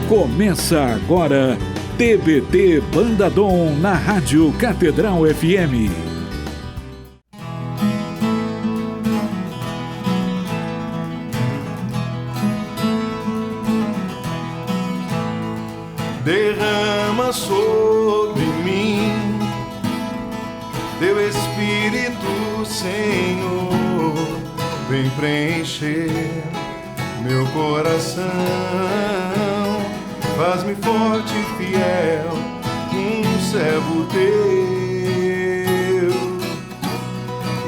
Começa agora, TBT Banda Dom na Rádio Catedral FM. Derrama sobre mim teu Espírito, Senhor, vem preencher meu coração, faz-me forte e fiel, servo teu.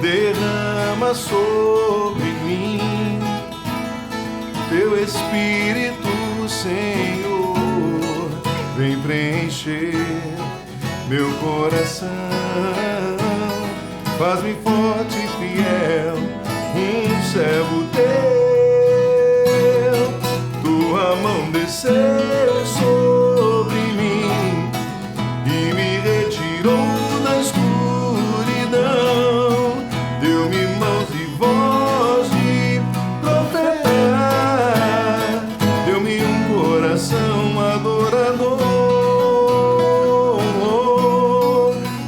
Derrama sobre mim teu Espírito, Senhor, vem preencher meu coração, faz-me forte e fiel, servo teu. Tua mão desceu sobre mim e me retirou da escuridão, deu-me mãos e voz de profetar, deu-me um coração adorador.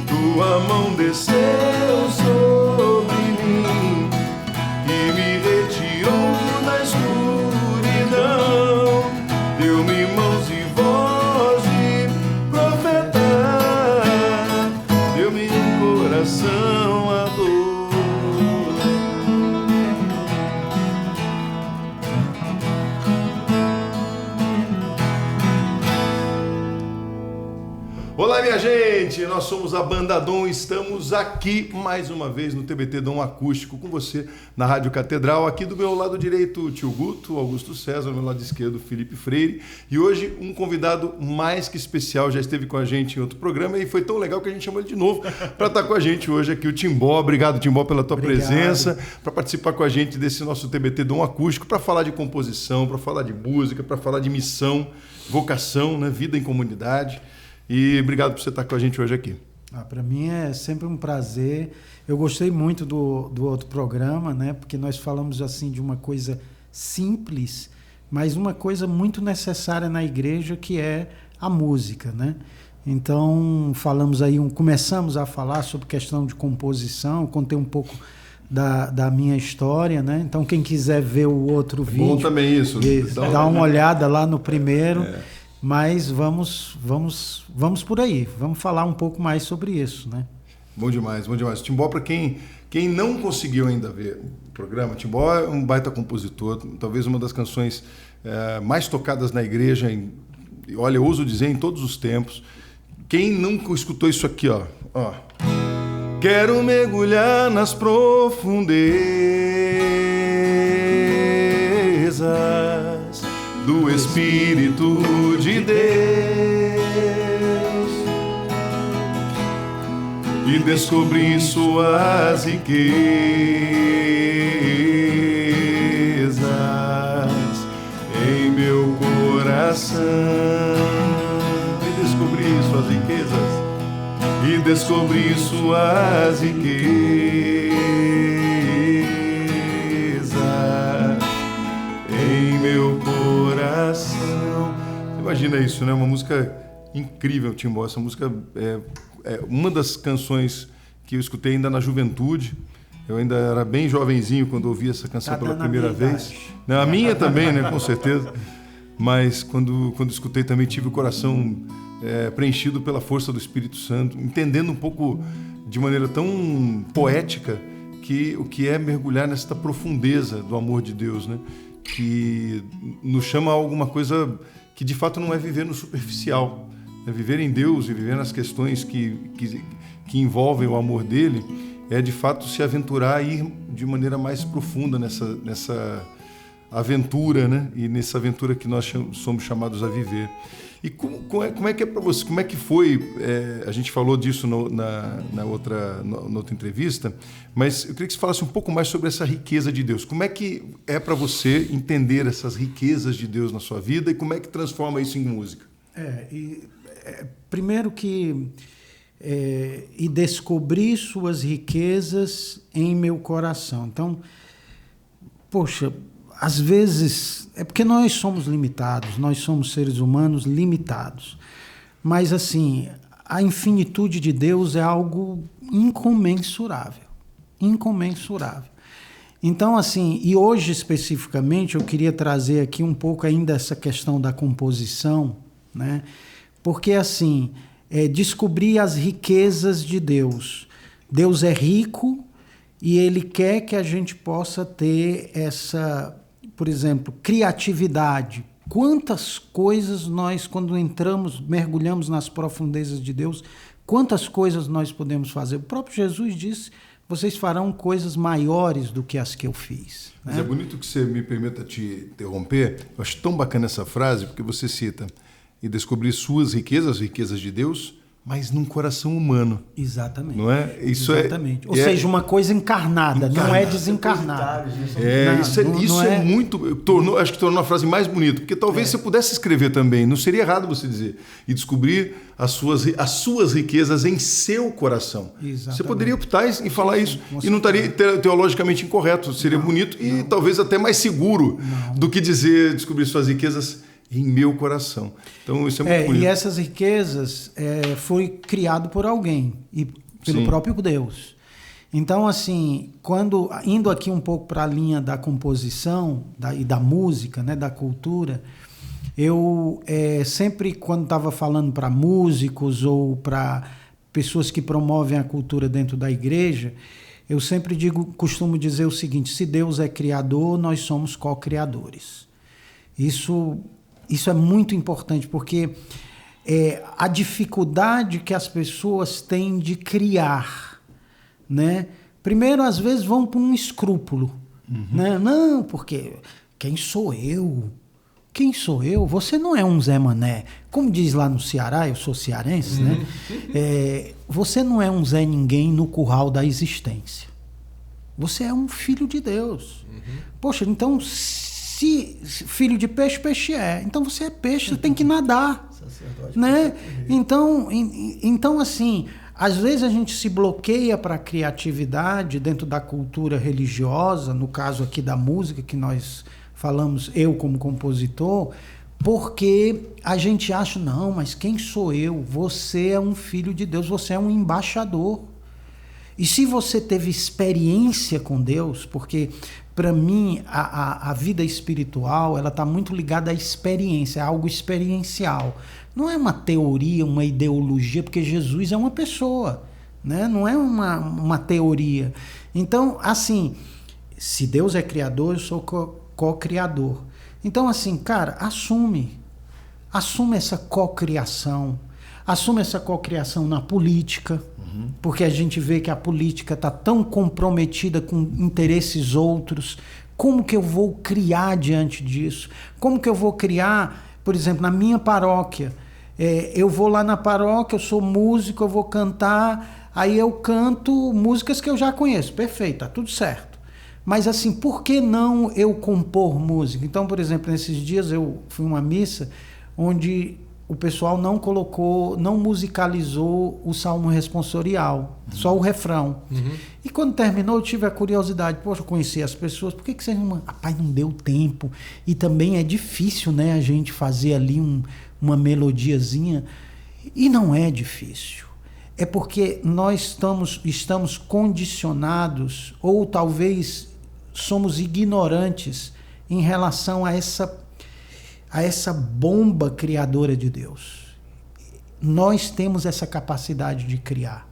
Tua mão desceu sobre mim e me retirou da escuridão, deu-me mãos e voz de profetar, deu-me um coração a dor. Olá, minha gente, nós somos a Banda Dom, estamos aqui mais uma vez no TBT Dom Acústico com você na Rádio Catedral. Aqui do meu lado direito, o tio Guto, Augusto César, do meu lado esquerdo, Felipe Freire, e hoje um convidado mais que especial, já esteve com a gente em outro programa e foi tão legal que a gente chamou ele de novo para estar com a gente hoje aqui, o Timbó. Obrigado, Timbó, pela tua presença, para participar com a gente desse nosso TBT Dom Acústico, para falar de composição, para falar de música, para falar de missão, vocação, né, vida em comunidade. E obrigado por você estar com a gente hoje aqui. Para mim é sempre um prazer. Eu gostei muito do outro programa, né? Porque nós falamos assim de uma coisa simples, mas uma coisa muito necessária na igreja, que é a música, né? Então começamos a falar sobre questão de composição, contei um pouco da minha história, né? Então quem quiser ver o outro vídeo, bom também isso. Dá uma olhada lá no primeiro. Mas vamos por aí, vamos falar um pouco mais sobre isso, né? Bom demais, bom demais. Timbó, para quem não conseguiu ainda ver o programa, Timbó é um baita compositor, talvez uma das canções mais tocadas na igreja, olha, eu ouso dizer, em todos os tempos. Quem nunca escutou isso aqui, ó. Quero mergulhar nas profundezas do Espírito de Deus e descobrir suas riquezas, em meu coração, e descobrir suas riquezas, em meu coração. Imagina isso, né? Uma música incrível, Timbó. Essa música é uma das canções que eu escutei ainda na juventude. Eu ainda era bem jovenzinho quando ouvi essa canção pela primeira vez. Não, a minha também, né? Com certeza. Mas quando escutei também tive o coração preenchido pela força do Espírito Santo, entendendo um pouco de maneira tão poética o que é mergulhar nesta profundeza do amor de Deus, né? Que nos chama a alguma coisa que de fato não é viver no superficial, é viver em Deus e viver nas questões que envolvem o amor dele, é de fato se aventurar a ir de maneira mais profunda nessa aventura, né? E nessa aventura que nós somos chamados a viver. E como é que é para você? Como é que foi? A gente falou disso na outra entrevista, mas eu queria que você falasse um pouco mais sobre essa riqueza de Deus. Como é que é para você entender essas riquezas de Deus na sua vida e como é que transforma isso em música? Primeiro que e descobrir suas riquezas em meu coração. Então, poxa, às vezes, é porque nós somos limitados, nós somos seres humanos limitados. Mas, assim, a infinitude de Deus é algo incomensurável. Incomensurável. Então, assim, e hoje especificamente eu queria trazer aqui um pouco ainda essa questão da composição, né? Porque, assim, descobrir as riquezas de Deus. Deus é rico e Ele quer que a gente possa ter essa, por exemplo, criatividade. Quantas coisas nós, quando entramos, mergulhamos nas profundezas de Deus, quantas coisas nós podemos fazer? O próprio Jesus disse, vocês farão coisas maiores do que as que eu fiz. Mas é bonito que você me permita te interromper. Eu acho tão bacana essa frase, porque você cita, e descobrir suas riquezas, as riquezas de Deus, mas num coração humano. Exatamente. Não é? Isso exatamente. Ou seja, uma coisa encarnada, não é desencarnada. Isso é muito... acho que tornou a frase mais bonita, porque talvez você pudesse escrever também, não seria errado você dizer, e descobrir as suas riquezas em seu coração. Exatamente. Você poderia optar em falar isso, e não estaria teologicamente incorreto, seria bonito e talvez até mais seguro do que dizer descobrir suas riquezas em meu coração. Então, isso é muito bonito. E essas riquezas foi criado por alguém, e pelo próprio Deus. Então, assim, indo aqui um pouco para a linha da composição e da música, né, da cultura, eu sempre, quando estava falando para músicos ou para pessoas que promovem a cultura dentro da igreja, eu sempre costumo dizer o seguinte, se Deus é criador, nós somos co-criadores. Isso é muito importante, porque a dificuldade que as pessoas têm de criar, né? Primeiro, às vezes, vão por um escrúpulo. Né? Não, porque quem sou eu? Quem sou eu? Você não é um Zé Mané. Como diz lá no Ceará, eu sou cearense, né? Você não é um Zé Ninguém no curral da existência. Você é um filho de Deus. Poxa, então... filho de peixe, peixe é. Então você é peixe, você tem que nadar. Né? Então, assim, às vezes a gente se bloqueia para a criatividade dentro da cultura religiosa, no caso aqui da música que nós falamos, eu como compositor, porque a gente acha, não, mas quem sou eu? Você é um filho de Deus, você é um embaixador. E se você teve experiência com Deus, porque para mim a vida espiritual ela está muito ligada à experiência, é algo experiencial. Não é uma teoria, uma ideologia, porque Jesus é uma pessoa, né? Não é uma teoria. Então, assim, se Deus é criador, eu sou co-criador. Então, assim, cara, assume essa co-criação. Assume essa cocriação na política, porque a gente vê que a política está tão comprometida com interesses outros. Como que eu vou criar diante disso? Como que eu vou criar, por exemplo, na minha paróquia? Eu vou lá na paróquia, eu sou músico, eu vou cantar, aí eu canto músicas que eu já conheço. Perfeito, tá tudo certo. Mas assim, por que não eu compor música? Então, por exemplo, nesses dias eu fui a uma missa onde o pessoal não musicalizou o salmo responsorial, só o refrão. E quando terminou, eu tive a curiosidade, poxa, eu conheci as pessoas, por que vocês não... Rapaz, não deu tempo. E também é difícil, né, a gente fazer ali uma melodiazinha. E não é difícil. É porque nós estamos condicionados, ou talvez somos ignorantes em relação a essa bomba criadora de Deus. Nós temos essa capacidade de criar.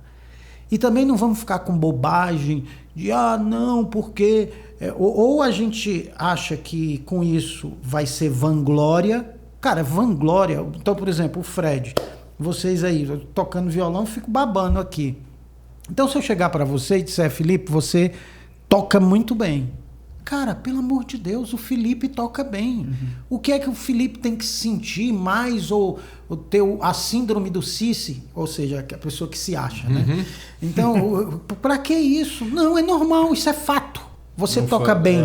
E também não vamos ficar com bobagem de, não, porque... Ou a gente acha que com isso vai ser vanglória. Cara, vanglória... Então, por exemplo, o Fred, vocês aí, tocando violão, eu fico babando aqui. Então, se eu chegar para você e disser, Felipe, você toca muito bem. Cara, pelo amor de Deus, o Felipe toca bem. O que é que o Felipe tem que sentir mais, ou ter a síndrome do Cici, ou seja, a pessoa que se acha, né? Então, para que isso? Não, é normal, isso é fato. Você toca bem,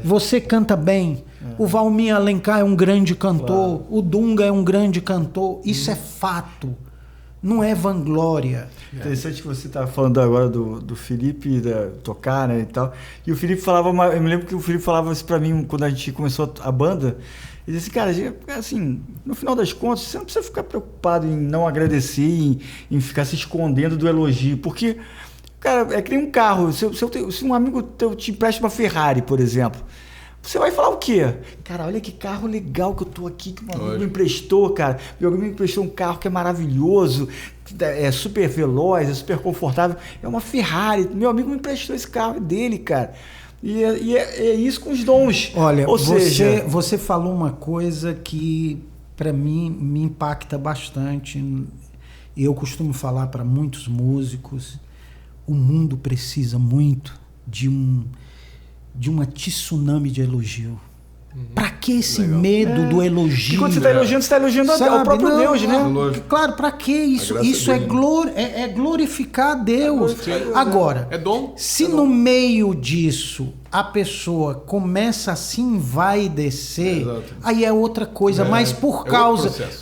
você canta bem. O Valmir Alencar é um grande cantor, o Dunga é um grande cantor, isso é fato. não é vanglória. Interessante que você está falando agora do Felipe tocar, né, e tal. E o Felipe falava, eu me lembro que o Felipe falava isso para mim quando a gente começou a banda. Ele disse, cara, assim, no final das contas, você não precisa ficar preocupado em não agradecer, em ficar se escondendo do elogio, porque, cara, é que nem um carro. Se um amigo teu te empresta uma Ferrari, por exemplo, você vai falar o quê? Cara, olha que carro legal que eu tô aqui, que meu amigo me emprestou, cara. Meu amigo me emprestou um carro que é maravilhoso, é super veloz, é super confortável. É uma Ferrari. Meu amigo me emprestou esse carro dele, cara. E é isso com os dons. Olha, ou seja, você falou uma coisa que para mim me impacta bastante. Eu costumo falar para muitos músicos, o mundo precisa muito de uma tsunami de elogio. Pra que esse medo do elogio? E quando você está elogiando, você está elogiando ao próprio Deus, né? Claro, pra que isso? Isso é glorificar a Deus. Agora, é dom. Se no meio disso a pessoa começa a se envaidecer, aí é outra coisa. Mas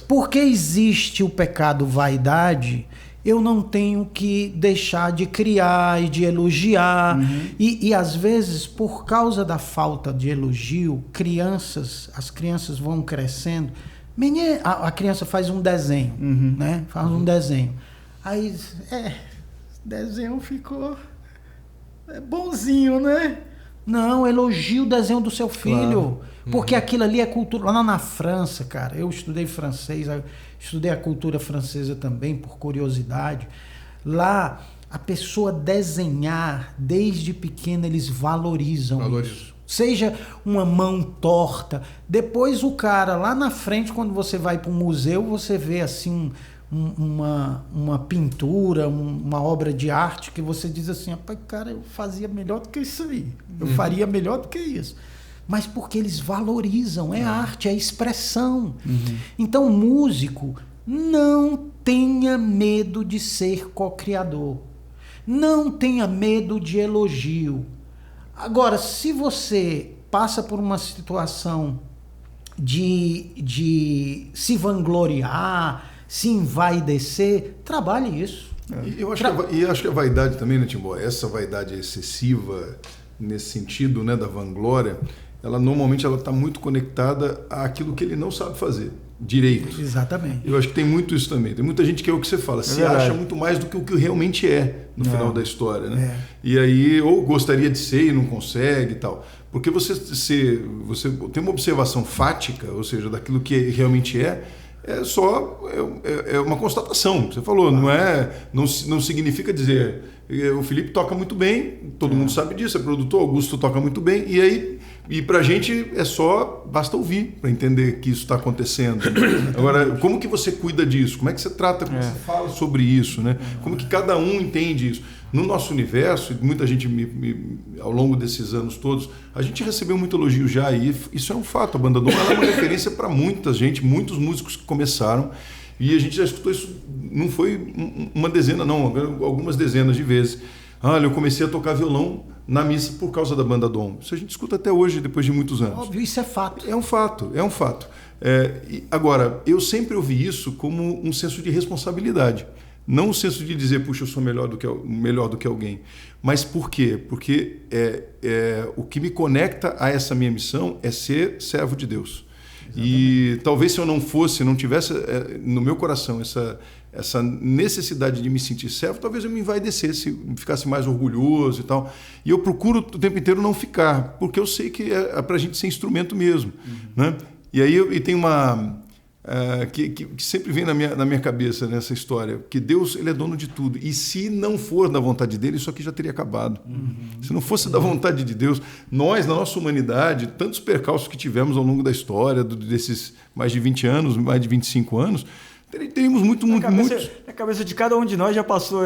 porque existe o pecado vaidade, eu não tenho que deixar de criar e de elogiar. E às vezes, por causa da falta de elogio, as crianças vão crescendo. A criança faz um desenho, né? Faz um desenho. Aí, desenho ficou bonzinho, né? Não, elogie o desenho do seu filho. Claro. Porque aquilo ali é cultura. Lá na França, cara, eu estudei francês, estudei a cultura francesa também, por curiosidade. Lá, a pessoa desenhar, desde pequena, eles valorizam isso. Seja uma mão torta. Depois o cara, lá na frente, quando você vai para um museu, você vê assim uma pintura, uma obra de arte que você diz assim, rapaz, cara, eu fazia melhor do que isso aí. Eu faria melhor do que isso. Mas porque eles valorizam, é arte, é expressão. Então, músico, não tenha medo de ser co-criador. Não tenha medo de elogio. Agora, se você passa por uma situação de se vangloriar, se envaidecer, trabalhe isso. Eu acho que a vaidade também, né, Timbó? Essa vaidade excessiva, nesse sentido, né, da vanglória, ela normalmente está muito conectada àquilo que ele não sabe fazer direito. Exatamente. Eu acho que tem muito isso também. Tem muita gente que é o que você fala, se acha muito mais do que o que realmente é no final da história, né? E aí, ou gostaria de ser e não consegue e tal. Porque você tem uma observação fática, ou seja, daquilo que realmente é uma constatação. Você falou, não significa dizer, o Felipe toca muito bem, todo mundo sabe disso, é produtor, Augusto toca muito bem, e pra gente basta ouvir para entender que isso está acontecendo. Agora, como que você cuida disso? Como é que você trata, como você fala sobre isso, né? Como que cada um entende isso? No nosso universo, muita gente ao longo desses anos todos, a gente recebeu muito elogio já, e isso é um fato. A Banda Dom é uma referência para muita gente, muitos músicos que começaram, e a gente já escutou isso, não foi uma dezena, não, algumas dezenas de vezes. Olha, eu comecei a tocar violão na missa por causa da Banda Dom. Isso a gente escuta até hoje, depois de muitos anos. Óbvio, isso é fato. É um fato. Agora, eu sempre ouvi isso como um senso de responsabilidade. Não o senso de dizer, puxa, eu sou melhor do que alguém. Mas por quê? Porque o que me conecta a essa minha missão é ser servo de Deus. Exatamente. E talvez se eu não tivesse no meu coração essa necessidade de me sentir servo, talvez eu me envaidecesse, ficasse mais orgulhoso e tal. E eu procuro o tempo inteiro não ficar, porque eu sei que é para a gente ser instrumento mesmo. Né? E aí tem uma... que sempre vem na minha cabeça nessa história, que Deus, ele é dono de tudo, e se não for da vontade dele, isso aqui já teria acabado. Se não fosse da vontade de Deus, nós, na nossa humanidade, tantos percalços que tivemos ao longo da história, desses mais de 20 anos, mais de 25 anos, teríamos muito. Na cabeça de cada um de nós já passou.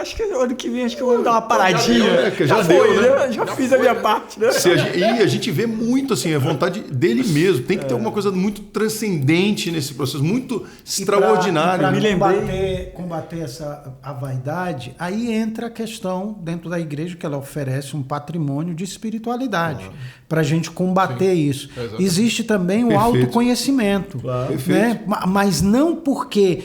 Acho que ano que vem eu vou dar uma paradinha. Já deu, né? Já fiz a minha parte, né? E a gente vê muito assim, a vontade dele mesmo. Tem que ter alguma coisa muito transcendente nesse processo, muito extraordinário. Para combater a vaidade, aí entra a questão dentro da igreja que ela oferece um patrimônio de espiritualidade. Para a gente combater isso. Existe também o autoconhecimento. Né? Mas não porque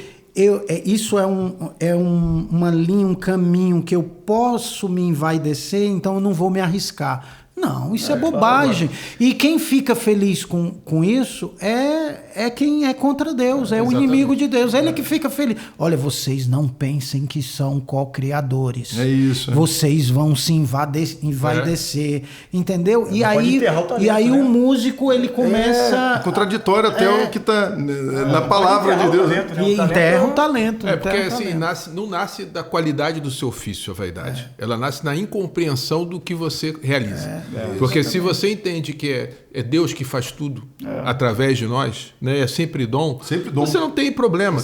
isso uma linha, um caminho que eu posso me envaidecer, então eu não vou me arriscar. Não, isso é bobagem. E quem fica feliz com isso é quem é contra Deus, é o inimigo de Deus. Ele é que fica feliz. Olha, vocês não pensem que são co-criadores. É isso. Vocês vão se envaidecer, entendeu? E aí né? O músico, ele começa... É contraditório até o que está na palavra de Deus. E enterra o talento. Porque assim, não nasce da qualidade do seu ofício a vaidade. Ela nasce na incompreensão do que você realiza. Porque se você entende que é Deus que faz tudo através de nós, né? É sempre dom, você não tem problema.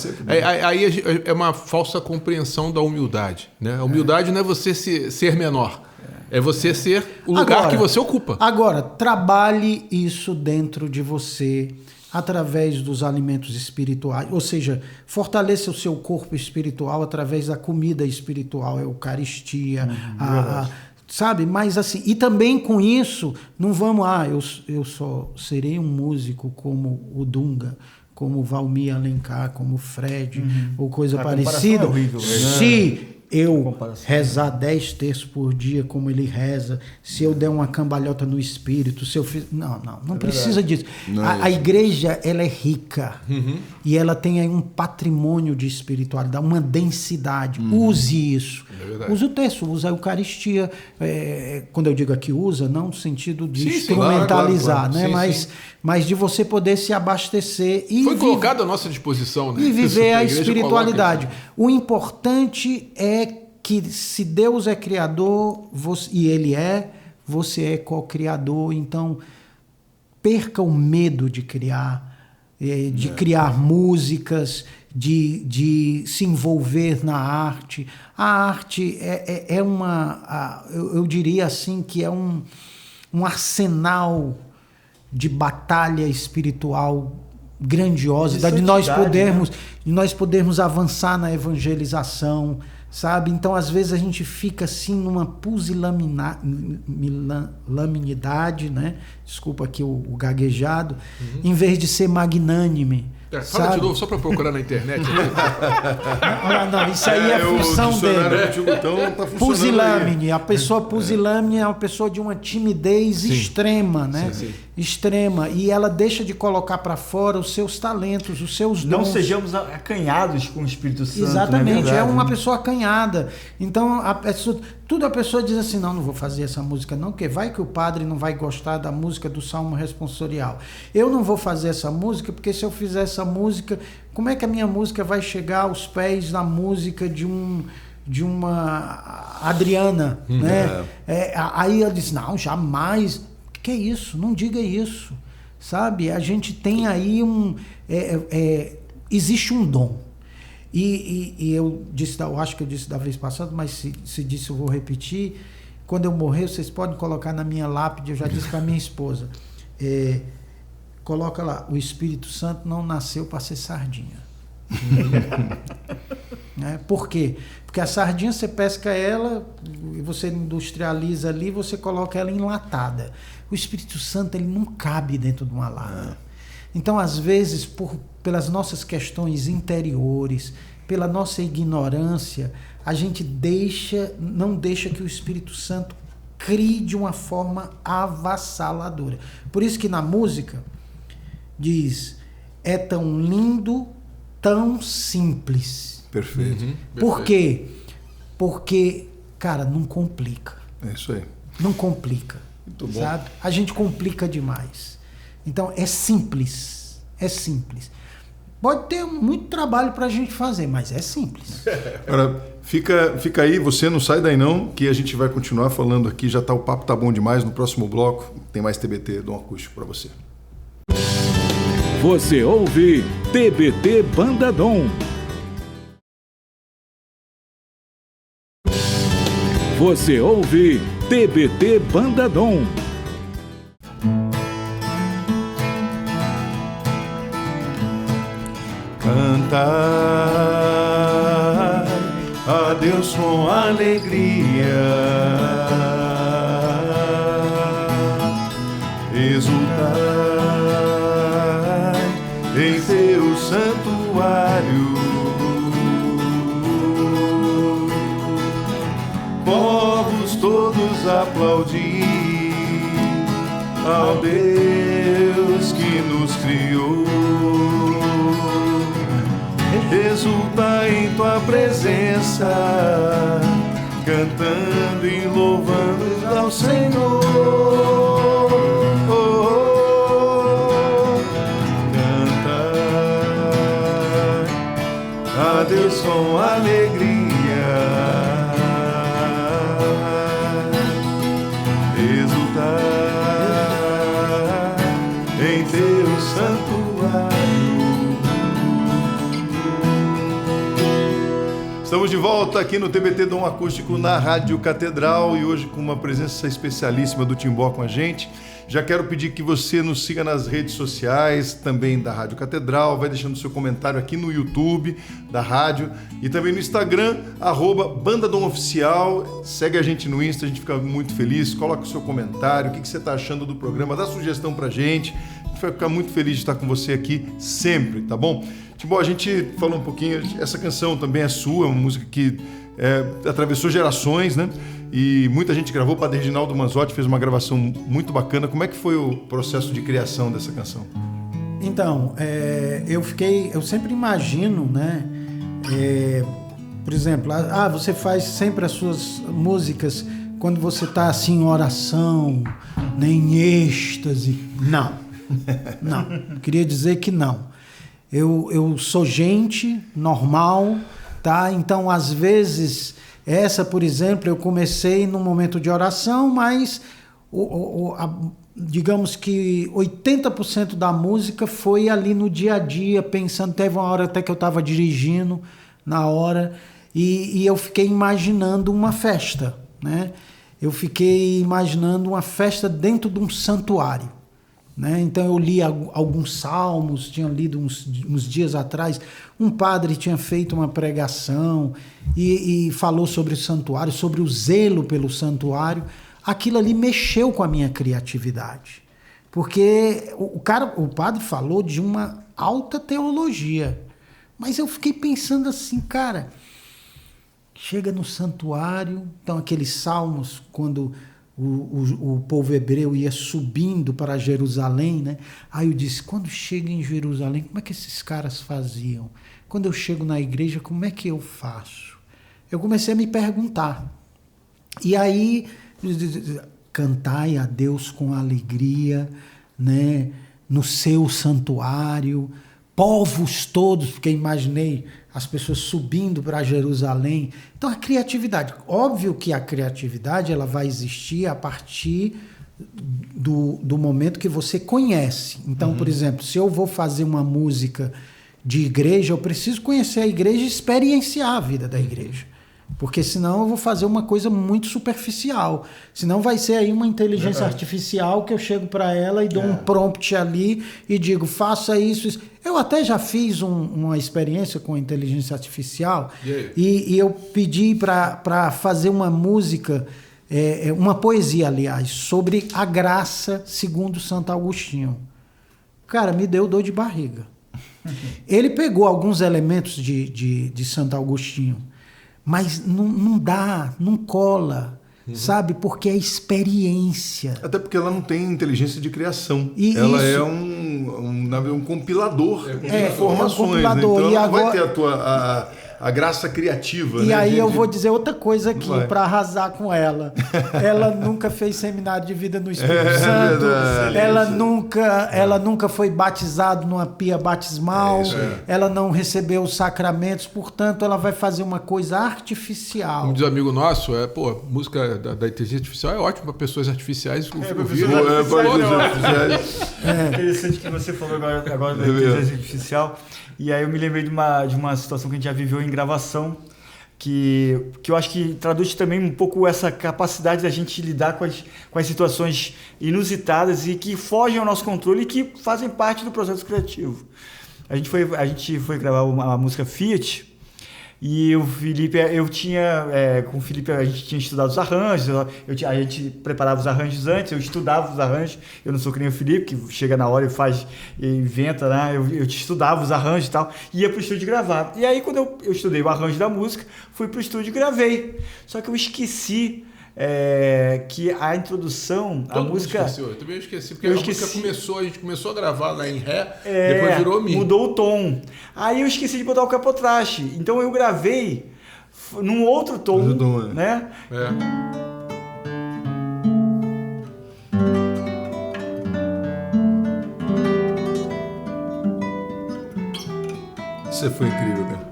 Aí é uma falsa compreensão da humildade. Né? A humildade não é você ser menor, é você ser o lugar que você ocupa. Agora, trabalhe isso dentro de você através dos alimentos espirituais, ou seja, fortaleça o seu corpo espiritual através da comida espiritual, a Eucaristia, sabe? Mas assim, e também com isso, não vamos, eu só serei um músico como o Dunga, como o Valmir Alencar, como o Fred, ou coisa parecida. É horrível, se eu rezar 10 terços por dia como ele reza, se eu der uma cambalhota no espírito, se eu fiz... Não precisa disso. A igreja, ela é rica e ela tem aí um patrimônio de espiritualidade, uma densidade. Use isso. Use o texto, use a Eucaristia. Quando eu digo aqui usa, não no sentido de instrumentalizar, claro. Né? Mas de você poder se abastecer e foi colocado à nossa disposição, né? E viver a espiritualidade. O importante é que se Deus é criador, e Ele você é co-criador, então perca o medo de criar, criar músicas, de se envolver na arte. A arte é eu diria assim que é um arsenal de batalha espiritual grandiosa, de nós podermos avançar na evangelização, sabe? Então, às vezes, a gente fica assim numa pusilanimidade, né? Desculpa aqui o gaguejado, em vez de ser magnânime. Fala de novo, só para procurar na internet. Não, isso aí é função dele. Tá pusilânime. A pessoa pusilânime é uma pessoa de uma timidez extrema, né? Sim. Extrema. E ela deixa de colocar para fora os seus talentos, os seus dons. Não sejamos acanhados com o Espírito Santo. Exatamente, é uma pessoa acanhada. Então, a pessoa diz assim, não vou fazer essa música não, porque vai que o padre não vai gostar da música do Salmo Responsorial. Eu não vou fazer essa música, porque se eu fizer essa música, como é que a minha música vai chegar aos pés da música de uma Adriana, né? Aí ela diz, não, jamais. Que é isso? Não diga isso, sabe? A gente tem aí existe um dom. E eu disse, eu acho que eu disse da vez passada, mas se disse eu vou repetir. Quando eu morrer, vocês podem colocar na minha lápide, eu já disse para minha esposa, coloca lá, o Espírito Santo não nasceu para ser sardinha. Por quê? Porque a sardinha você pesca ela e você industrializa ali, você coloca ela enlatada. O Espírito Santo, ele não cabe dentro de uma lata. Então, às vezes, pelas nossas questões interiores, pela nossa ignorância, a gente não deixa que o Espírito Santo crie de uma forma avassaladora. Por isso que na música diz, é tão lindo, tão simples. Perfeito. Por quê? Porque, cara, não complica. É isso aí. Não complica. Muito bom. Sabe? A gente complica demais. Então, é simples. É simples. Pode ter muito trabalho para a gente fazer, mas é simples. Agora, fica aí, você não sai daí não, que a gente vai continuar falando aqui, o papo tá bom demais, no próximo bloco tem mais TBT Dom Acústico para você. Você ouve TBT Banda Dom. Você ouve TBT Banda Dom. Cantar a Deus com alegria, exultar em teu santuário, todos aplaudir ao Deus que nos criou. Exulta em tua presença, cantando e louvando ao Senhor. Canta a Deus com alegria, exultar em teu santuário. Estamos de volta aqui no TBT Dom Acústico na Rádio Catedral e hoje com uma presença especialíssima do Timbó com a gente. Já quero pedir que você nos siga nas redes sociais, também da Rádio Catedral, vai deixando seu comentário aqui no YouTube da rádio e também no Instagram, @BandaDomOficial. Segue a gente no Insta, a gente fica muito feliz. Coloca o seu comentário, o que você está achando do programa, dá sugestão pra gente. A gente vai ficar muito feliz de estar com você aqui sempre, tá bom? Timbó, a gente falou um pouquinho, essa canção também é sua, é uma música que atravessou gerações, né? E muita gente gravou, o Padre Reginaldo Manzotti fez uma gravação muito bacana. Como é que foi o processo de criação dessa canção? Então, eu sempre imagino, né? Por exemplo, você faz sempre as suas músicas quando você está assim em oração, né, em êxtase. Não, queria dizer que não. Eu sou gente normal, tá? Então, às vezes, essa, por exemplo, eu comecei num momento de oração, mas digamos que 80% da música foi ali no dia a dia, pensando. Teve uma hora até que eu estava dirigindo na hora e eu fiquei imaginando uma festa, né? Eu fiquei imaginando uma festa dentro de um santuário, né? Então eu li alguns salmos, tinha lido uns dias atrás, um padre tinha feito uma pregação e falou sobre o santuário, sobre o zelo pelo santuário. Aquilo ali mexeu com a minha criatividade, porque o padre falou de uma alta teologia, mas eu fiquei pensando assim, cara, chega no santuário, então aqueles salmos, quando o povo hebreu ia subindo para Jerusalém, né? Aí eu disse, quando chega em Jerusalém, como é que esses caras faziam? Quando eu chego na igreja, como é que eu faço? Eu comecei a me perguntar. E aí, cantai a Deus com alegria, né? No seu santuário, povos todos, porque imaginei as pessoas subindo para Jerusalém. Então a criatividade, óbvio que a criatividade ela vai existir a partir do momento que você conhece. Então, por exemplo, se eu vou fazer uma música de igreja, eu preciso conhecer a igreja e experienciar a vida da igreja. Porque senão eu vou fazer uma coisa muito superficial. Senão vai ser aí uma inteligência artificial que eu chego para ela e dou um prompt ali e digo, faça isso. Eu até já fiz uma experiência com inteligência artificial e eu pedi para fazer uma música, uma poesia, aliás, sobre a graça segundo Santo Agostinho. Cara, me deu dor de barriga. Ele pegou alguns elementos de Santo Agostinho, mas não dá, não cola, sabe? Porque é experiência. Até porque ela não tem inteligência de criação. Ela é um compilador de informações. É um compilador. Né? Então e ela agora... vai ter a graça criativa. E aí eu vou dizer outra coisa aqui para arrasar com ela. Ela nunca fez seminário de vida no Espírito Santo. Ela nunca foi batizada numa pia batismal. Ela não recebeu os sacramentos. Portanto, ela vai fazer uma coisa artificial. Como diz um amigo nosso, música da inteligência artificial é ótima para pessoas artificiais. Interessante que você falou agora da inteligência artificial. E aí eu me lembrei de uma situação que a gente já viveu em gravação, que eu acho que traduz também um pouco essa capacidade da gente lidar com as situações inusitadas e que fogem ao nosso controle e que fazem parte do processo criativo. A gente foi gravar uma música Fiat. E o Felipe, com o Felipe a gente tinha estudado os arranjos, a gente preparava os arranjos antes, eu estudava os arranjos, eu não sou que nem o Felipe, que chega na hora e inventa, né? Eu estudava os arranjos e tal, e ia pro estúdio gravar. E aí quando eu estudei o arranjo da música, fui pro estúdio e gravei. Só que eu esqueci que a introdução, Todo a mundo música... esqueceu. Eu também esqueci, porque Eu a esqueci. música começou, a gente começou a gravar lá em Ré, depois virou Mi. Mudou o tom. Aí eu esqueci de botar o capotraste. Então eu gravei num outro tom, né? Isso foi incrível, cara.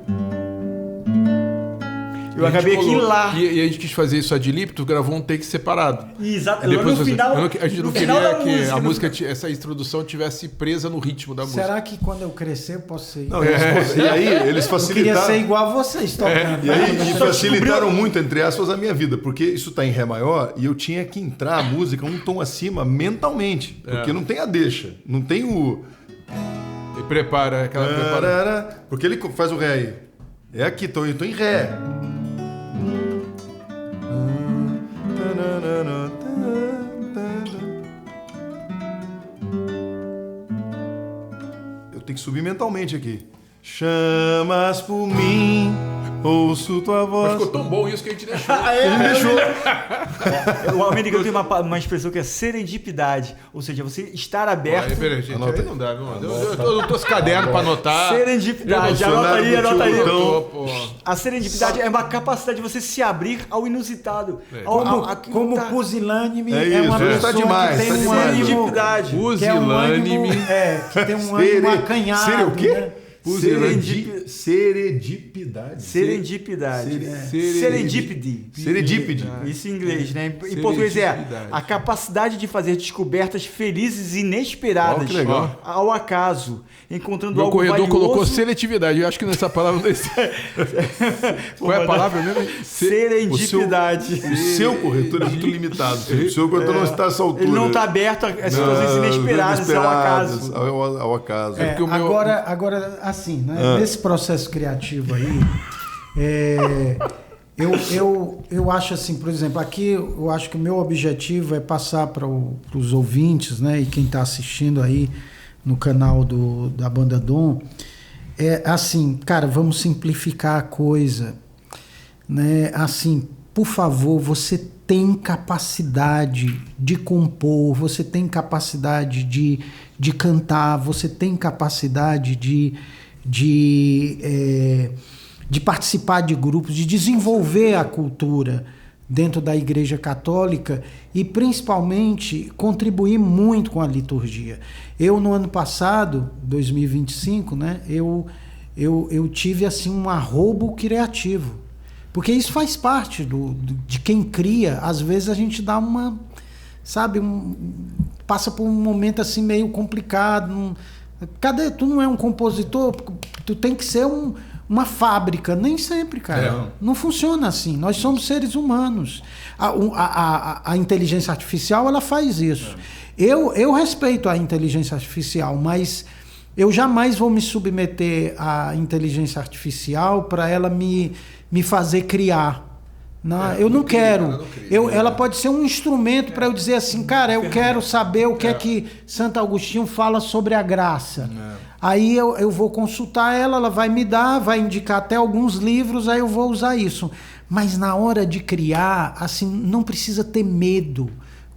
Eu acabei aqui lá. E a gente quis fazer isso ad lib, tu gravou um take separado. Exato. Depois No final, a gente não no final queria da que a música, música, essa introdução tivesse presa no ritmo da música. Será que quando eu crescer eu posso ser? Não, e aí eles Eu queria facilitaram. ser igual a vocês tocando. E aí né? e facilitaram muito, entre aspas, a minha vida, porque isso tá em Ré maior e eu tinha que entrar a música um tom acima mentalmente, porque não tem a deixa, não tem o... E prepara aquela prepara. Porque ele faz o Ré aí. É aqui, eu tô em Ré. Eu tenho que subir mentalmente aqui. Chamas por mim, ouço tua Mas voz. ficou tão bom isso que a gente deixou. Ele deixou. o americano tem uma expressão que é serendipidade, ou seja, você estar aberto. Peraí, gente, Anota aí aí. não dá, não. Eu tô esse caderno pra anotar. Serendipidade, Eu não sou anota aí, nada anota aí. muito Tô, pô. A serendipidade é uma capacidade de você se abrir ao inusitado. Como pusilânime É é uma isso, pessoa tá demais, que tem tá um demais. ânimo, Serendipidade. que é um ânimo, Pusilânime. que tem um ânimo acanhado. Seria o quê? né? Serendipidade. Serendipidade. Serendipity. Serendipity. Serendipity. Isso em inglês, né? Em português é Serendipidade. a capacidade de fazer descobertas felizes e inesperadas Oh, que legal. ao acaso, encontrando Meu algo corredor valioso. colocou seletividade. Eu acho que nessa palavra não existe. Qual é a palavra mesmo? Serendipidade. O seu corretor é muito limitado. O seu corretor não está a essa altura. Ele não está aberto a situações inesperadas, ao acaso. Ao acaso. É, porque o meu- agora, assim, né? Nesse processo criativo aí, eu acho assim, por exemplo, aqui eu acho que o meu objetivo é passar para os ouvintes, né? E quem está assistindo aí no canal da Banda Dom, é assim, cara, vamos simplificar a coisa, né? Assim, por favor, você tem capacidade de compor, você tem capacidade de cantar, você tem capacidade de participar de grupos, de desenvolver a cultura dentro da Igreja Católica e, principalmente, contribuir muito com a liturgia. Eu, no ano passado, 2025, né, eu tive assim, um arrobo criativo. Porque isso faz parte de quem cria. Às vezes a gente dá uma... Sabe? Passa por um momento assim meio complicado. Cadê? Tu não é um compositor? Tu tem que ser uma fábrica. Nem sempre, cara. Não funciona assim. Nós somos seres humanos. A inteligência artificial, ela faz isso. Eu respeito a inteligência artificial, mas eu jamais vou me submeter à inteligência artificial para ela me fazer criar. Não, eu não quero. Ela pode ser um instrumento para eu dizer assim, cara, eu quero saber o que é que Santo Agostinho fala sobre a graça. Aí eu vou consultar ela vai me dar, vai indicar até alguns livros, aí eu vou usar isso. Mas na hora de criar, assim, não precisa ter medo.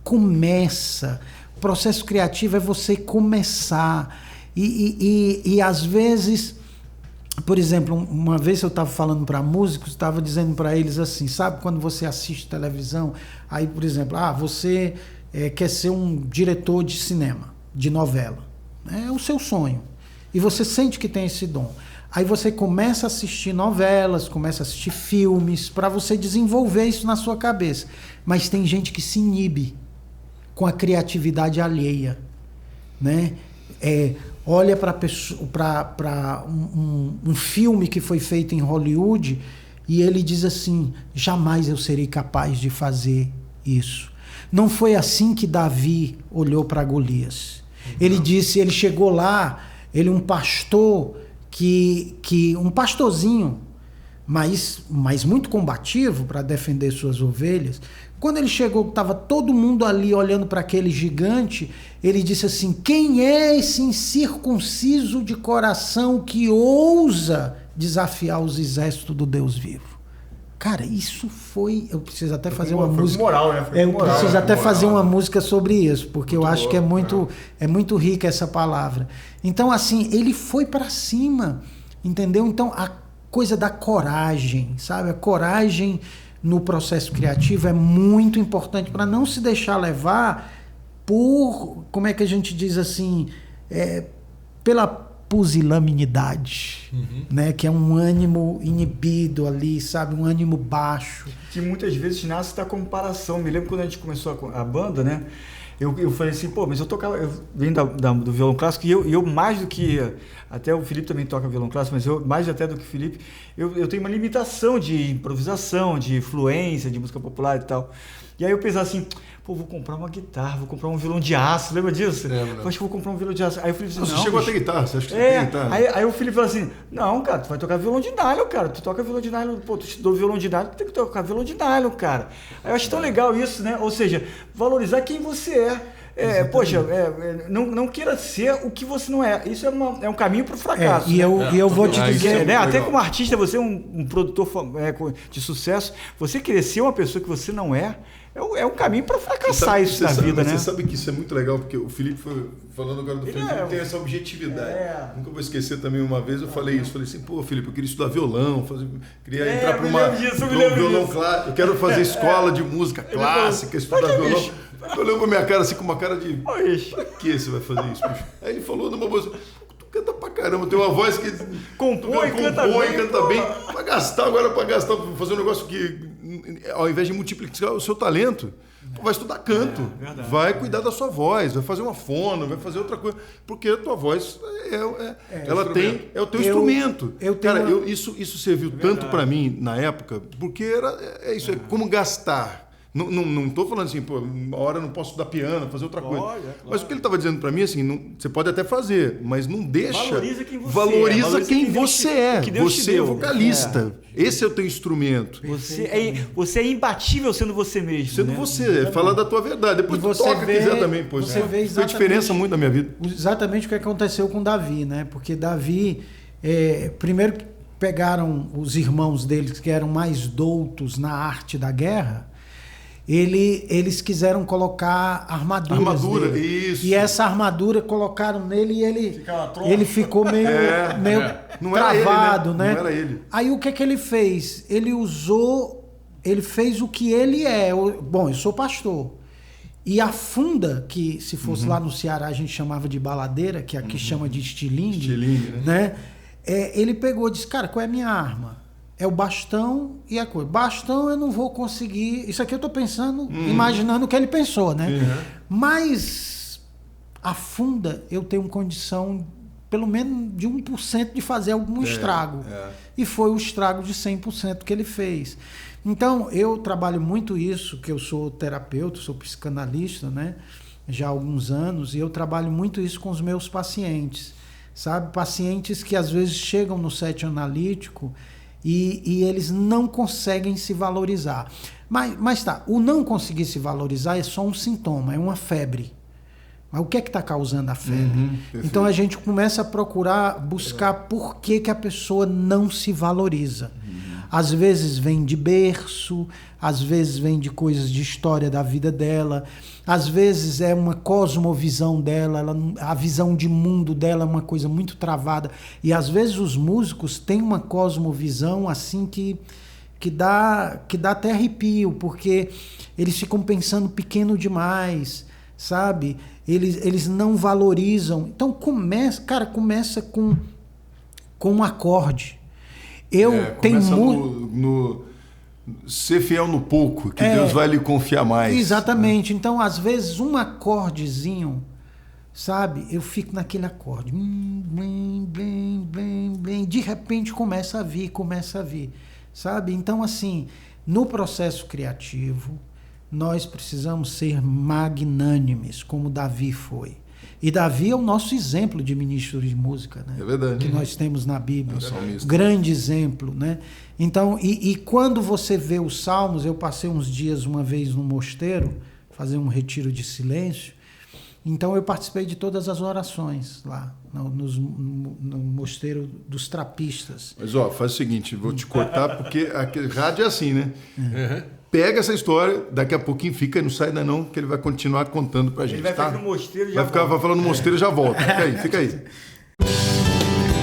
Começa. O processo criativo é você começar. E às vezes... Por exemplo, uma vez eu estava falando para músicos, estava dizendo para eles assim, sabe quando você assiste televisão, aí, por exemplo, você quer ser um diretor de cinema, de novela. É o seu sonho. E você sente que tem esse dom. Aí você começa a assistir novelas, começa a assistir filmes, para você desenvolver isso na sua cabeça. Mas tem gente que se inibe com a criatividade alheia, né? Olha para um filme que foi feito em Hollywood e ele diz assim, jamais eu serei capaz de fazer isso. Não foi assim que Davi olhou para Golias. Ele disse, ele chegou lá, ele um pastor, um pastorzinho, mas muito combativo para defender suas ovelhas. Quando ele chegou, estava todo mundo ali olhando para aquele gigante, ele disse assim, quem é esse incircunciso de coração que ousa desafiar os exércitos do Deus vivo? Cara, isso foi... Eu preciso até fazer uma música... moral, né? Eu preciso até fazer uma música sobre isso, porque eu acho que é muito rica essa palavra. Então, assim, ele foi para cima, entendeu? Então, a coisa da coragem, sabe? A coragem no processo criativo é muito importante para não se deixar levar por, como é que a gente diz assim, pela pusilanimidade, né? Que é um ânimo inibido ali, sabe? Um ânimo baixo. Que muitas vezes nasce da comparação. Me lembro quando a gente começou a banda, né? Eu falei assim, pô, mas eu venho do violão clássico e eu mais do que... Até o Felipe também toca violão clássico, mas eu mais até do que o Felipe, eu tenho uma limitação de improvisação, de fluência, de música popular e tal. E aí eu pensava assim, pô, vou comprar uma guitarra, vou comprar um violão de aço, lembra disso? Lembro. Acho que vou comprar um violão de aço. Aí o Felipe disse, Você chegou a ter guitarra, você acha que você tem guitarra? Aí o Felipe falou assim, não, cara, tu vai tocar violão de nylon, cara, tu toca violão de nylon, pô, tu estudou violão de nylon, tu tem que tocar violão de nylon, cara. Aí eu acho tão legal isso, né? Ou seja, valorizar quem você é. Poxa, não queira ser o que você não é. Isso é um caminho para o fracasso. E eu vou te dizer... né? Até como artista, você é um produtor de sucesso, você querer ser uma pessoa que você não é um caminho para fracassar isso na vida, né? Você sabe que isso é muito legal, porque o Felipe foi falando agora do Felipe, ele tem essa objetividade. Nunca vou esquecer também uma vez, eu falei isso, falei assim, pô, Felipe, eu queria estudar violão, queria entrar para um violão clássico, eu quero fazer escola de música clássica, estudar violão. Eu olhei pra minha cara assim, com uma cara de... Pra que você vai fazer isso, bicho? Aí ele falou numa voz... Tu canta pra caramba, tem uma voz que... Compõe, canta bem. Pra gastar, fazer um negócio que... Ao invés de multiplicar o seu talento... Tu vai estudar canto, vai cuidar da sua voz, vai fazer uma fono, vai fazer outra coisa, porque a tua voz é o teu instrumento. Isso serviu tanto para mim na época, porque é como gastar. Não estou falando assim, pô, uma hora eu não posso estudar piano, fazer outra coisa. Mas o que ele estava dizendo para mim, assim, você pode até fazer, mas não deixa. Valoriza quem você é. Você é vocalista. Esse é o teu instrumento. Você é imbatível sendo você mesmo. Sendo você, falar da tua verdade. Depois tu toca quiser também. Você vê exatamente, fez diferença muito na minha vida. Exatamente o que aconteceu com Davi, né? Porque Davi, primeiro pegaram os irmãos deles que eram mais doutos na arte da guerra. Eles quiseram colocar armadura nele. Isso. E essa armadura colocaram nele e ele ficou meio travado, né? Não era ele. Aí o que ele fez? Ele fez o que ele é. Bom, eu sou pastor. E a funda, que se fosse lá no Ceará a gente chamava de baladeira, que aqui chama de estilingue, né? Ele pegou e disse, cara, qual é a minha arma? É o bastão e a coisa. Bastão eu não vou conseguir... Isso aqui eu estou pensando, imaginando o que ele pensou, né? Mas a funda eu tenho condição, pelo menos de 1% de fazer algum estrago. E foi o estrago de 100% que ele fez. Então, eu trabalho muito isso, que eu sou terapeuta, sou psicanalista, né? Já há alguns anos, e eu trabalho muito isso com os meus pacientes, sabe? Pacientes que às vezes chegam no set analítico e eles não conseguem se valorizar. Mas tá, o não conseguir se valorizar é só um sintoma, é uma febre. Mas o que é que está causando a febre? Então a gente começa a buscar por que a pessoa não se valoriza. Às vezes vem de berço, às vezes vem de coisas de história da vida dela, às vezes é uma cosmovisão dela, a visão de mundo dela é uma coisa muito travada. E às vezes os músicos têm uma cosmovisão assim que dá até arrepio, porque eles ficam pensando pequeno demais, sabe? Eles não valorizam. Então começa com um acorde. Ser fiel no pouco, que Deus vai lhe confiar mais. Exatamente. Então, às vezes, um acordezinho, sabe? Eu fico naquele acorde. De repente começa a vir, sabe? Então, assim, no processo criativo, nós precisamos ser magnânimes, como Davi foi. E Davi é o nosso exemplo de ministro de música, né? É verdade. Que nós temos na Bíblia. Grande exemplo, né? Então, e quando você vê os Salmos, eu passei uns dias uma vez no mosteiro, fazer um retiro de silêncio, Então eu participei de todas as orações lá no mosteiro dos trapistas. Mas faz o seguinte, vou te cortar porque aquele rádio é assim, né? Pega essa história, daqui a pouquinho fica e não sai ainda não, que ele vai continuar contando pra gente. Ele vai ficar no mosteiro e já volta. Vai falando no mosteiro e já volta. Fica aí.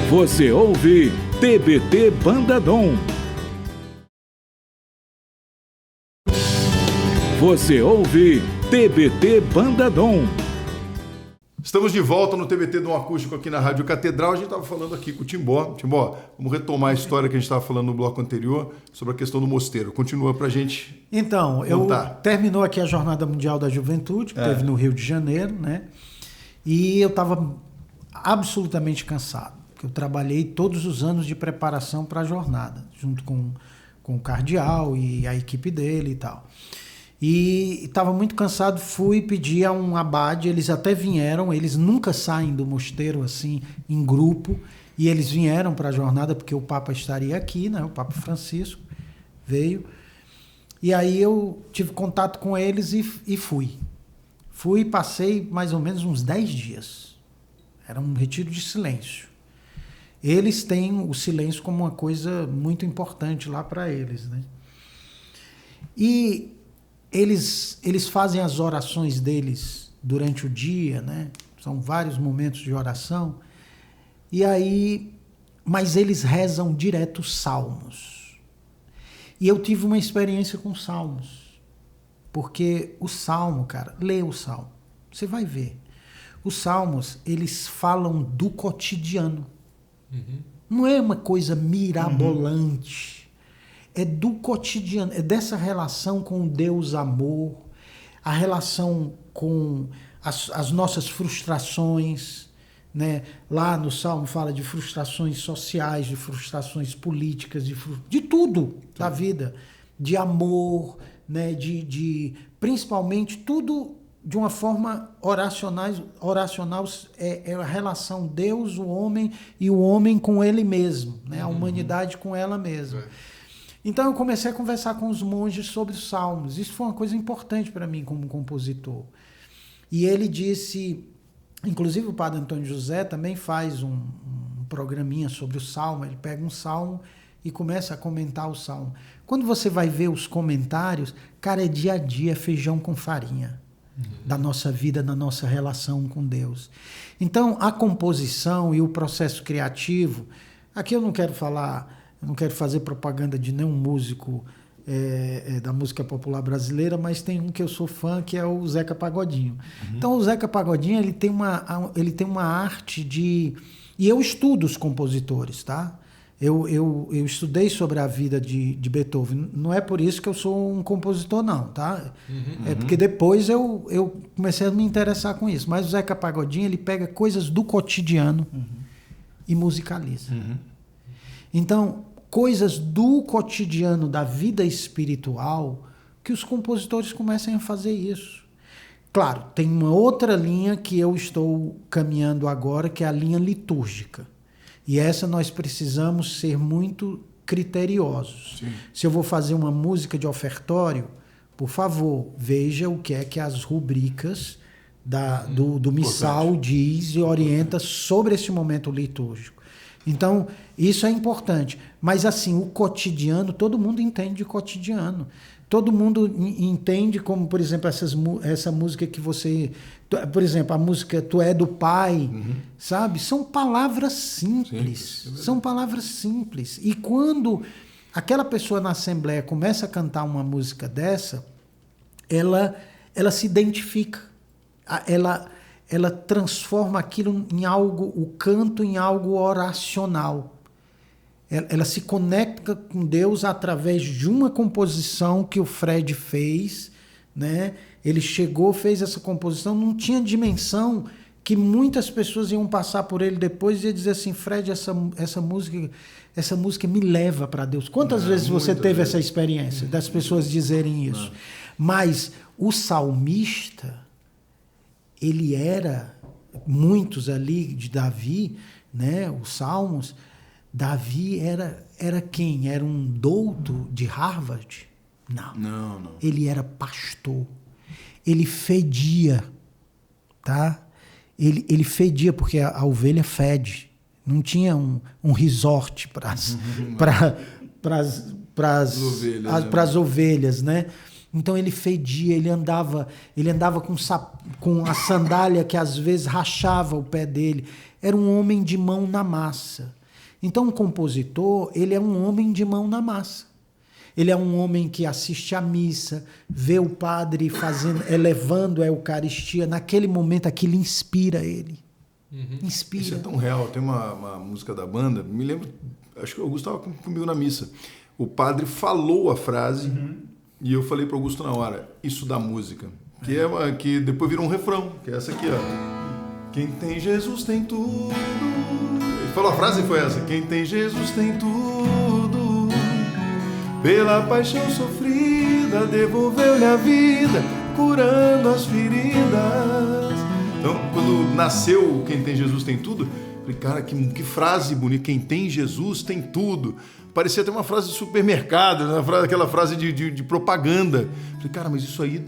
Você ouve TBT Bandadom. Você ouve TBT Bandadom. Estamos de volta no TBT Dom Acústico aqui na Rádio Catedral. A gente estava falando aqui com o Timbó. Timbó, vamos retomar a história que a gente estava falando no bloco anterior sobre a questão do mosteiro. Continua para a gente. Então, terminou aqui a Jornada Mundial da Juventude, que teve no Rio de Janeiro, né? E eu estava absolutamente cansado, porque eu trabalhei todos os anos de preparação para a jornada, junto com o cardeal e a equipe dele e tal. E estava muito cansado, fui pedir a um abade, eles até vieram, eles nunca saem do mosteiro assim em grupo, e eles vieram para a jornada porque o Papa estaria aqui, né? O Papa Francisco veio, e aí eu tive contato com eles e fui. Fui e passei mais ou menos uns 10 dias, era um retiro de silêncio. Eles têm o silêncio como uma coisa muito importante lá para eles, né? E eles fazem as orações deles durante o dia, né? São vários momentos de oração. E aí, mas eles rezam direto os salmos. E eu tive uma experiência com salmos. Porque o salmo, cara, lê o salmo. Você vai ver. Os salmos, eles falam do cotidiano. Não é uma coisa mirabolante. É do cotidiano, é dessa relação com Deus amor, a relação com as nossas frustrações, né? Lá no Salmo fala de frustrações sociais, de frustrações políticas, de tudo da vida, de amor, né? de principalmente tudo de uma forma oracional é a relação Deus, o homem e o homem com ele mesmo, né? A humanidade com ela mesma. Então eu comecei a conversar com os monges sobre os salmos. Isso foi uma coisa importante para mim como compositor. E ele disse, inclusive o padre Antônio José também faz um programinha sobre o salmo. Ele pega um salmo e começa a comentar o salmo. Quando você vai ver os comentários, cara, é dia a dia, feijão com farinha da nossa vida, da nossa relação com Deus. Então a composição e o processo criativo, aqui eu não quero fazer propaganda de nenhum músico da música popular brasileira, mas tem um que eu sou fã, que é o Zeca Pagodinho. Então o Zeca Pagodinho ele tem uma arte de... E eu estudo os compositores, tá? Eu estudei sobre a vida de Beethoven. Não é por isso que eu sou um compositor, não, tá? É porque depois eu comecei a me interessar com isso. Mas o Zeca Pagodinho, ele pega coisas do cotidiano e musicaliza. Então, coisas do cotidiano, da vida espiritual, que os compositores comecem a fazer isso. Claro, tem uma outra linha que eu estou caminhando agora, que é a linha litúrgica. E essa nós precisamos ser muito criteriosos. Sim. Se eu vou fazer uma música de ofertório, por favor, veja o que é que as rubricas do missal diz e orienta sobre esse momento litúrgico. Então, isso é importante. Mas, assim, o cotidiano, todo mundo entende o cotidiano. Todo mundo entende como, por exemplo, essa música que você... Por exemplo, a música Tu é do Pai, sabe? São palavras simples. São palavras simples. E quando aquela pessoa na Assembleia começa a cantar uma música dessa, ela se identifica. Ela transforma aquilo em algo, o canto em algo oracional. Ela se conecta com Deus através de uma composição que o Fred fez, né? Ele chegou, fez essa composição, não tinha dimensão que muitas pessoas iam passar por ele depois e ia dizer assim, Fred, essa música me leva para Deus. Quantas vezes você teve essa experiência das pessoas dizerem isso? Mas o salmista, ele era, muitos ali de Davi, né? Os salmos, Davi era quem? Era um douto de Harvard? Não. Ele era pastor. Ele fedia tá? Ele fedia, porque a ovelha fede. Não tinha um resort para as ovelhas, né? Então ele fedia, ele andava com a sandália que às vezes rachava o pé dele. Era um homem de mão na massa. Então um compositor, ele é um homem de mão na massa. Ele é um homem que assiste à missa, vê o padre elevando a Eucaristia. Naquele momento, aquilo inspira ele. Inspira. Isso é tão real. Tem uma música da banda, me lembro, acho que o Augusto estava comigo na missa. O padre falou a frase e eu falei para o Augusto na hora, isso da música, que depois virou um refrão, que é essa aqui, ó. Quem tem Jesus tem tudo. Ele falou a frase e foi essa. Quem tem Jesus tem tudo. Pela paixão sofrida, devolveu-lhe a vida, curando as feridas. Então, quando nasceu Quem Tem Jesus Tem Tudo, eu falei, cara, que frase bonita. Quem tem Jesus tem tudo. Parecia até uma frase de supermercado, né? Aquela frase de propaganda. Eu falei, cara, mas isso aí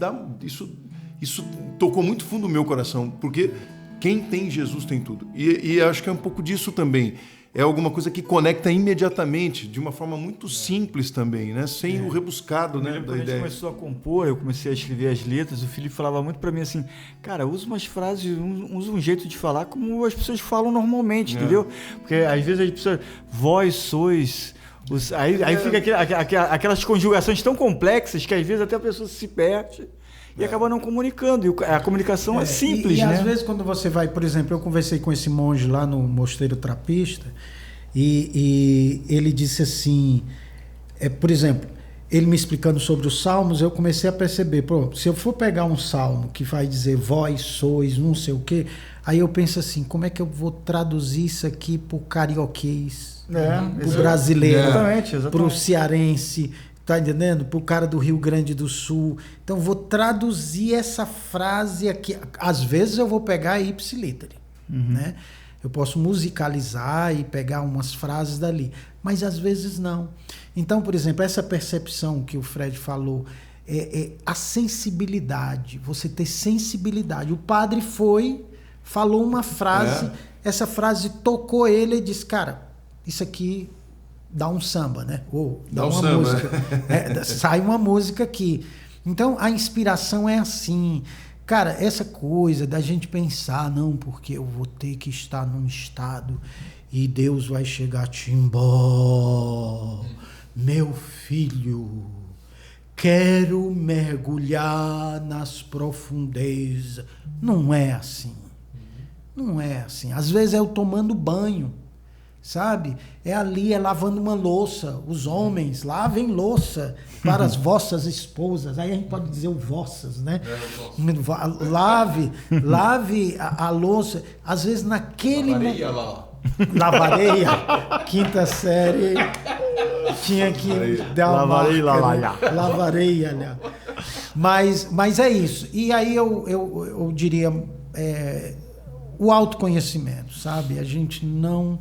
isso tocou muito fundo no meu coração, porque quem tem Jesus tem tudo. E acho que é um pouco disso também. É alguma coisa que conecta imediatamente, de uma forma muito simples também, né? Sem o rebuscado, né, da Quando a gente ideia. começou a compor, eu comecei a escrever as letras, o Felipe falava muito pra mim assim, cara, usa umas frases, usa um jeito de falar como as pessoas falam normalmente, entendeu? Porque às vezes as pessoas, vós sois... Aí fica aquelas conjugações tão complexas que às vezes até a pessoa se perde e acaba não comunicando. E a comunicação é simples, e né? às vezes quando você vai, por exemplo, eu conversei com esse monge lá no Mosteiro Trapista e ele disse assim, por exemplo, ele me explicando sobre os salmos, eu comecei a perceber, pô, se eu for pegar um salmo que vai dizer vós sois, não sei o quê, aí eu penso assim, como é que eu vou traduzir isso aqui pro carioquês, pro brasileiro, exatamente. pro cearense, tá entendendo? Pro cara do Rio Grande do Sul. Então vou traduzir essa frase aqui. Às vezes eu vou pegar ipsiliter, né? Eu posso musicalizar e pegar umas frases dali, mas às vezes não. Então, por exemplo, essa percepção que o Fred falou, a sensibilidade, você ter sensibilidade. O padre falou uma frase, essa frase tocou ele e disse, cara, isso aqui dá um samba, né? Ou dá uma samba, música. Sai uma música aqui. Então, a inspiração é assim. Cara, essa coisa da gente pensar, não, porque eu vou ter que estar num estado e Deus vai chegar, Timbó, meu filho, quero mergulhar nas profundezas. Não é assim. Não é assim. Às vezes é eu tomando banho, sabe? É ali, é lavando uma louça. Os homens, lavem louça para as vossas esposas. Aí a gente pode dizer o vossas, né? Lave a louça. Às vezes naquele... Lavareia. Quinta série. Tinha que dar uma marca, lavareia. Mas é isso. E aí eu diria... o autoconhecimento, sabe? A gente não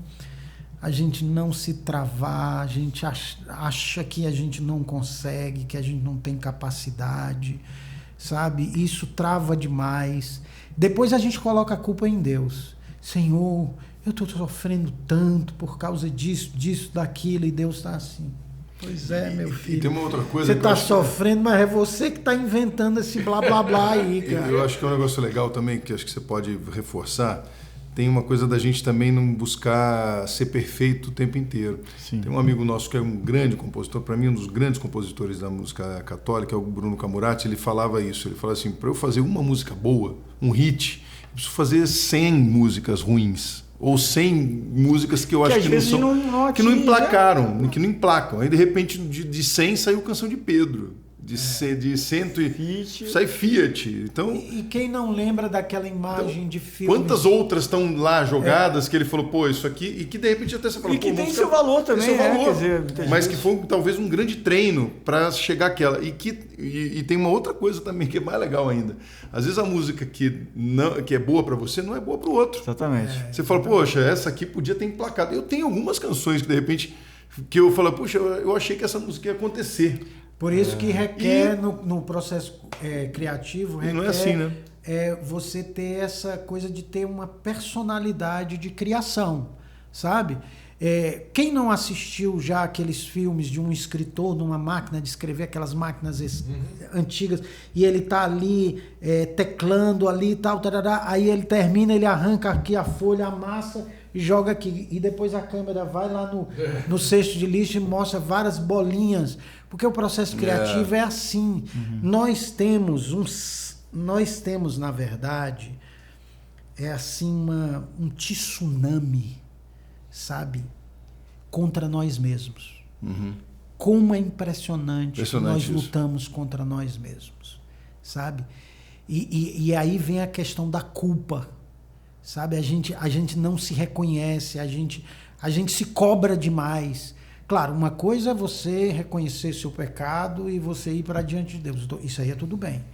se travar, a gente acha que a gente não consegue, que a gente não tem capacidade, sabe? Isso trava demais. Depois a gente coloca a culpa em Deus. Senhor, eu estou sofrendo tanto por causa disso, daquilo, e Deus está assim. Pois é, meu filho. E tem uma outra coisa. Você está sofrendo, mas é você que está inventando esse blá blá blá aí, cara. Eu acho que é um negócio legal também, que acho que você pode reforçar. Tem uma coisa da gente também não buscar ser perfeito o tempo inteiro. Sim. Tem um amigo nosso que é um grande compositor, para mim um dos grandes compositores da música católica, é o Bruno Camurati. Ele falava isso, ele falava assim, para eu fazer uma música boa, um hit, eu preciso fazer 100 músicas ruins. Ou 100 músicas que eu acho que não são, que não emplacaram, que não emplacam. Aí de repente de 100 saiu Canção de Pedro. De 100 sai Fiat. Então, e quem não lembra daquela imagem de filme? Quantas outras estão lá jogadas que ele falou, pô, isso aqui, e que de repente até você falou, e que tem seu valor também, quer dizer, mas que foi talvez um grande treino para chegar àquela. E tem uma outra coisa também que é mais legal ainda. Às vezes a música que é boa para você não é boa para o outro. Exatamente. Você fala, poxa, essa aqui podia ter emplacado. Eu tenho algumas canções que de repente que eu falo, puxa, eu achei que essa música ia acontecer. Por isso que requer no processo criativo, requer não é assim, né? você ter essa coisa de ter uma personalidade de criação, sabe? Quem não assistiu já aqueles filmes de um escritor numa máquina de escrever, aquelas máquinas antigas, e ele tá ali teclando ali e tal, tarará, aí ele termina, ele arranca aqui a folha, amassa e joga aqui, e depois a câmera vai lá no cesto de lixo e mostra várias bolinhas, porque o processo criativo é assim. Nós temos, na verdade, assim um tsunami, sabe, contra nós mesmos. Como é impressionante que nós isso. lutamos contra nós mesmos, sabe? E aí vem a questão da culpa, sabe? A gente não se reconhece, a gente se cobra demais. Claro, uma coisa é você reconhecer seu pecado e você ir para diante de Deus. Isso aí é tudo bem.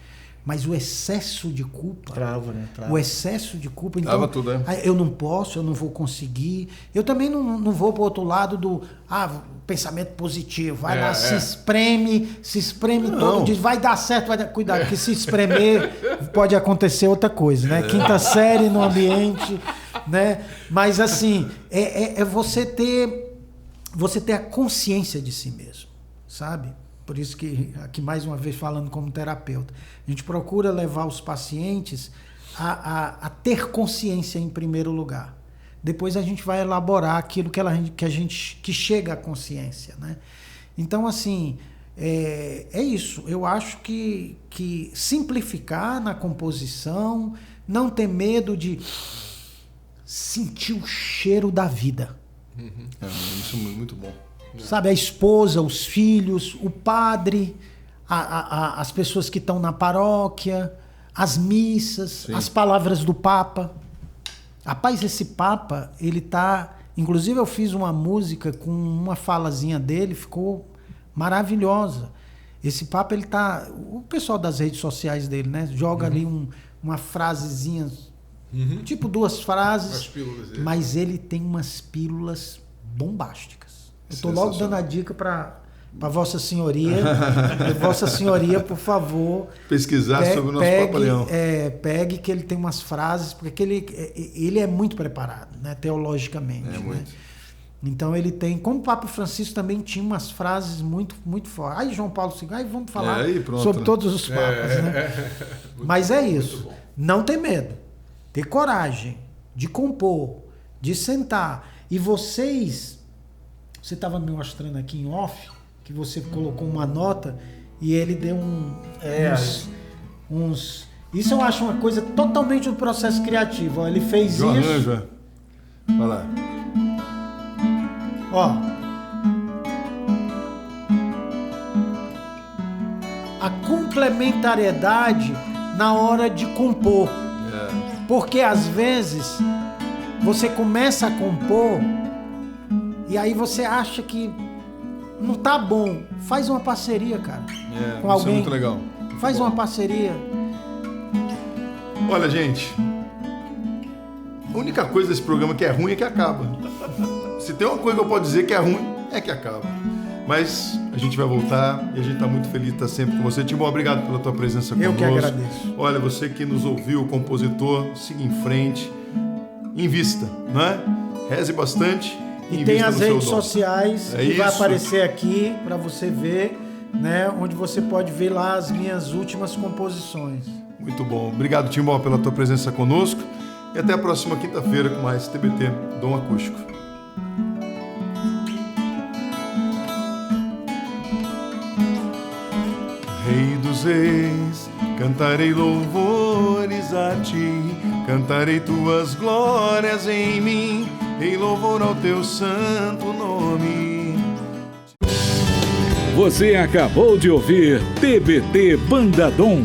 Mas o excesso de culpa... Trava, né? Trava. O excesso de culpa... Então, Trava tudo, eu não posso, eu não vou conseguir. Eu também não vou para o outro lado do... pensamento positivo. Vai lá, se espreme todo, diz, vai dar certo, vai dar... Cuidado, porque se espremer pode acontecer outra coisa, né? Quinta série no ambiente, né? Mas, assim, você ter a consciência de si mesmo, sabe? Por isso que, aqui mais uma vez falando como terapeuta, a gente procura levar os pacientes a ter consciência em primeiro lugar. Depois a gente vai elaborar aquilo que chega à consciência, né? Então, assim, é isso. Eu acho que simplificar na composição, não ter medo de sentir o cheiro da vida. Isso é muito bom. Sabe, a esposa, os filhos, o padre, as pessoas que estão na paróquia, as missas, Sim. as palavras do Papa. Rapaz, esse Papa, ele tá... Inclusive eu fiz uma música com uma falazinha dele, ficou maravilhosa. Esse Papa, ele tá... O pessoal das redes sociais dele, né? Joga ali uma frasezinha, tipo 2 frases, mas ele tem umas pílulas bombásticas. Eu estou logo dando a dica para Vossa Senhoria. Vossa Senhoria, por favor... Pesquisar sobre o nosso Papa Leão. Pegue que ele tem umas frases, porque ele é muito preparado, né, teologicamente. Né? Muito. Então ele tem... Como o Papa Francisco também tinha umas frases muito, muito fortes. Aí João Paulo II, aí vamos falar sobre todos os papas. Né? Mas é isso. Não ter medo. Ter coragem de compor, de sentar. E vocês... Você estava me mostrando aqui em off, que você colocou uma nota e ele deu uns... Isso eu acho uma coisa totalmente do processo criativo. Ó, ele fez isso... Arranjo. Vai lá. Ó. A complementariedade na hora de compor. Porque às vezes você começa a compor e aí você acha que não tá bom. Faz uma parceria, cara. Com alguém. Isso é muito legal. Faz uma parceria. Olha, gente. A única coisa desse programa que é ruim é que acaba. Se tem uma coisa que eu posso dizer que é ruim, é que acaba. Mas a gente vai voltar e a gente tá muito feliz de estar sempre com você. Timó, obrigado pela tua presença conosco. Eu que agradeço. Olha, você que nos ouviu, compositor, siga em frente. Invista, né? Reze bastante. E tem as redes sociais que vai aparecer aqui para você ver, né? Onde você pode ver lá as minhas últimas composições. Muito bom. Obrigado, Timó, pela tua presença conosco. E até a próxima quinta-feira com mais TBT Dom Acústico. Rei dos reis, cantarei louvores a ti, cantarei tuas glórias em mim, em louvor ao teu santo nome. Você acabou de ouvir TBT Banda Dom.